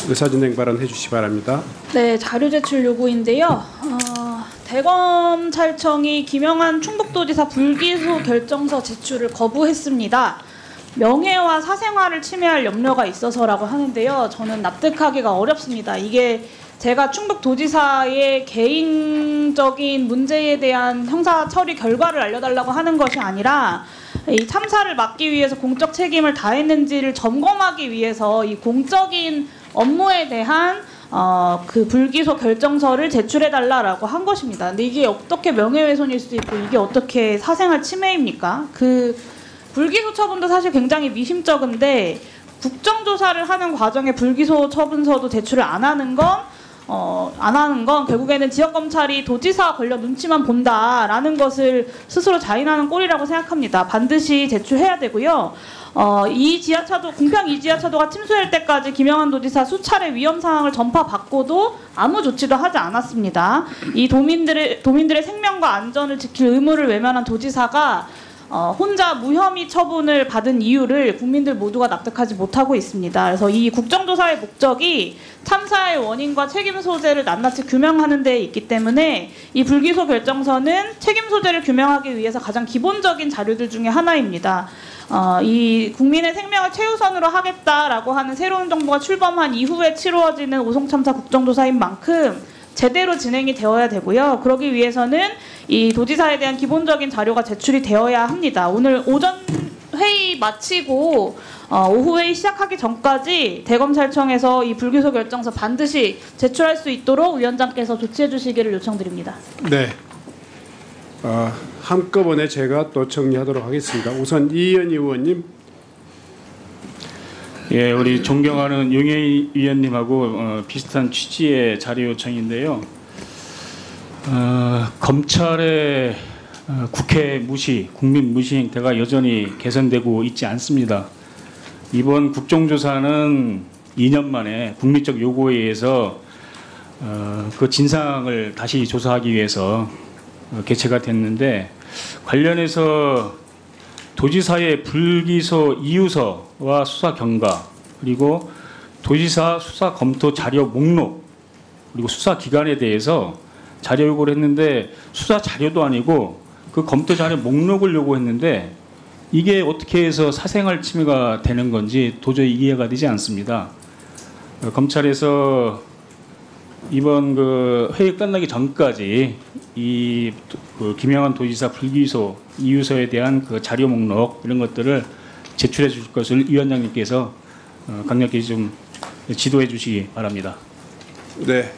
의사진행 발언해 주시기 바랍니다. 네, 자료 제출 요구인데요. 대검찰청이 김영한 충북도지사 불기소 결정서 제출을 거부했습니다. 명예와 사생활을 침해할 염려가 있어서라고 하는데요. 저는 납득하기가 어렵습니다. 이게 제가 충북도지사의 개인적인 문제에 대한 형사 처리 결과를 알려달라고 하는 것이 아니라 이 참사를 막기 위해서 공적 책임을 다했는지를 점검하기 위해서 이 공적인 업무에 대한 그 불기소 결정서를 제출해달라고 한 것입니다. 근데 이게 어떻게 명예훼손일 수도 있고 이게 어떻게 사생활 침해입니까? 그 불기소 처분도 사실 굉장히 미심쩍은데 국정조사를 하는 과정에 불기소 처분서도 제출을 안 하는 건 결국에는 지역검찰이 도지사 관련 눈치만 본다라는 것을 스스로 자인하는 꼴이라고 생각합니다. 반드시 제출해야 되고요. 이 지하차도, 궁평 이 지하차도가 침수될 때까지 김영한 도지사 수차례 위험 상황을 전파받고도 아무 조치도 하지 않았습니다. 이 도민들의 생명과 안전을 지킬 의무를 외면한 도지사가 혼자 무혐의 처분을 받은 이유를 국민들 모두가 납득하지 못하고 있습니다. 그래서 이 국정조사의 목적이 참사의 원인과 책임 소재를 낱낱이 규명하는 데 있기 때문에 이 불기소 결정서는 책임 소재를 규명하기 위해서 가장 기본적인 자료들 중에 하나입니다. 이 국민의 생명을 최우선으로 하겠다라고 하는 새로운 정부가 출범한 이후에 치루어지는 오송참사 국정조사인 만큼 제대로 진행이 되어야 되고요. 그러기 위해서는 이 도지사에 대한 기본적인 자료가 제출이 되어야 합니다. 오늘 오전 회의 마치고 오후 회의 시작하기 전까지 대검찰청에서 이 불기소 결정서 반드시 제출할 수 있도록 위원장께서 조치해 주시기를 요청드립니다. 네. 한꺼번에 제가 또 정리하도록 하겠습니다. 우선 이현희 의원님. 예, 우리 존경하는 용혜인 위원님하고 비슷한 취지의 자료 요청인데요. 검찰의 국회 무시, 국민 무시 행태가 여전히 개선되고 있지 않습니다. 이번 국정조사는 2년 만에 국민적 요구에 의해서 그 진상을 다시 조사하기 위해서 개최가 됐는데 관련해서 도지사의 불기소 이유서와 수사 경과 그리고 도지사 수사 검토 자료 목록 그리고 수사 기간에 대해서 자료 요구를 했는데 수사 자료도 아니고 그 검토 자료 목록을 요구했는데 이게 어떻게 해서 사생활 침해가 되는 건지 도저히 이해가 되지 않습니다. 검찰에서 이번 그 회의 끝나기 전까지 이 김영한 도지사 불기소 이유서에 대한 그 자료 목록 이런 것들을 제출해 주실 것을 위원장님께서 강력히 좀 지도해 주시기 바랍니다. 네.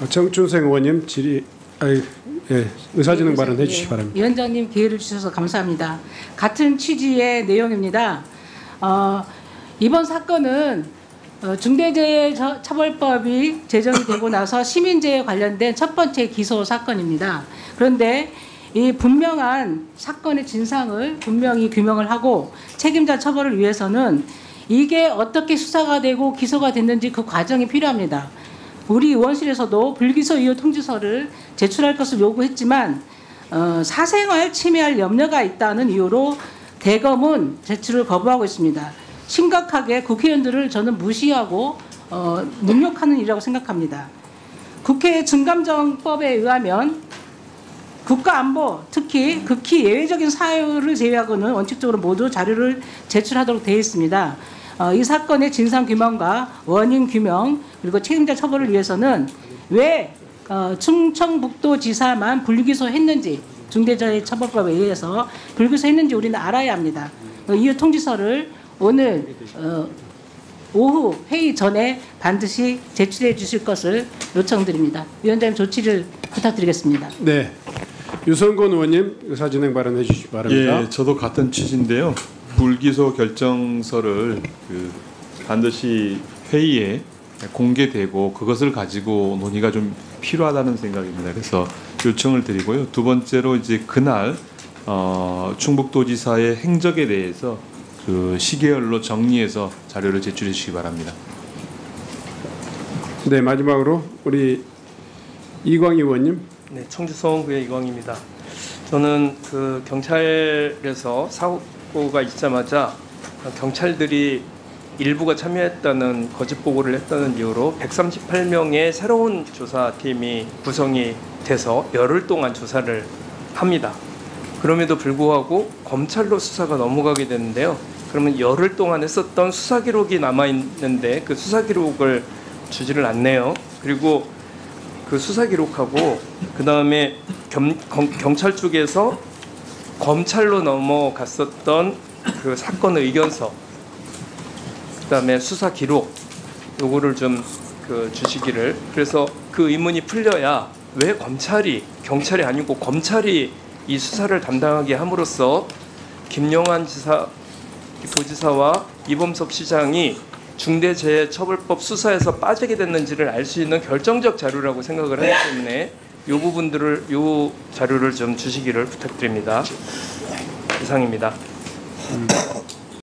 정춘생 의원님 의사진행 발언해 주시기 바랍니다. 위원장님 기회를 주셔서 감사합니다. 같은 취지의 내용입니다. 이번 사건은 중대재해처벌법이 제정이 되고 나서 시민재해 관련된 첫 번째 기소 사건입니다. 그런데 이 분명한 사건의 진상을 분명히 규명을 하고 책임자 처벌을 위해서는 이게 어떻게 수사가 되고 기소가 됐는지 그 과정이 필요합니다. 우리 의원실에서도 불기소 이유 통지서를 제출할 것을 요구했지만 사생활 침해할 염려가 있다는 이유로 대검은 제출을 거부하고 있습니다. 심각하게 국회의원들을 저는 무시하고 능욕하는 일이라고 생각합니다. 국회 증감정법에 의하면 국가안보, 특히 극히 예외적인 사유를 제외하고는 원칙적으로 모두 자료를 제출하도록 되어 있습니다. 이 사건의 진상규명과 원인규명 그리고 책임자 처벌을 위해서는 왜 충청북도지사만 불기소했는지 중대재해처벌법에 의해서 불기소했는지 우리는 알아야 합니다. 이유 통지서를 오늘 오후 회의 전에 반드시 제출해 주실 것을 요청드립니다. 위원장님 조치를 부탁드리겠습니다. 네, 유성권 의원님 의사진행 발언해 주시기 바랍니다. 예, 저도 같은 취지인데요. 불기소 결정서를 반드시 회의에 공개되고 그것을 가지고 논의가 좀 필요하다는 생각입니다. 그래서 요청을 드리고요. 두 번째로 이제 그날 충북도지사의 행적에 대해서 그 시계열로 정리해서 자료를 제출해 주시기 바랍니다. 네, 마지막으로 우리 이광희 의원님. 네, 청주성구의 이광희입니다. 저는 그 경찰에서 사고가 있자마자 경찰들이 일부가 참여했다는 거짓 보고를 했다는 이유로 138명의 새로운 조사팀이 구성이 돼서 열흘 동안 조사를 합니다. 그럼에도 불구하고 검찰로 수사가 넘어가게 되는데요. 그러면 열흘 동안 했었던 수사 기록이 남아 있는데 그 수사 기록을 주지를 않네요. 그리고 그 수사 기록하고 그 다음에 경찰 쪽에서 검찰로 넘어갔었던 그 사건 의견서, 그 다음에 수사 기록, 요거를 좀 주시기를. 그래서 그 의문이 풀려야 왜 경찰이 아니고 검찰이 이 수사를 담당하게 함으로써 김영환 도지사와 이범석 시장이 중대재해처벌법 수사에서 빠지게 됐는지를 알 수 있는 결정적 자료라고 생각을 하기 때문에 요 자료를 좀 주시기를 부탁드립니다. 이상입니다.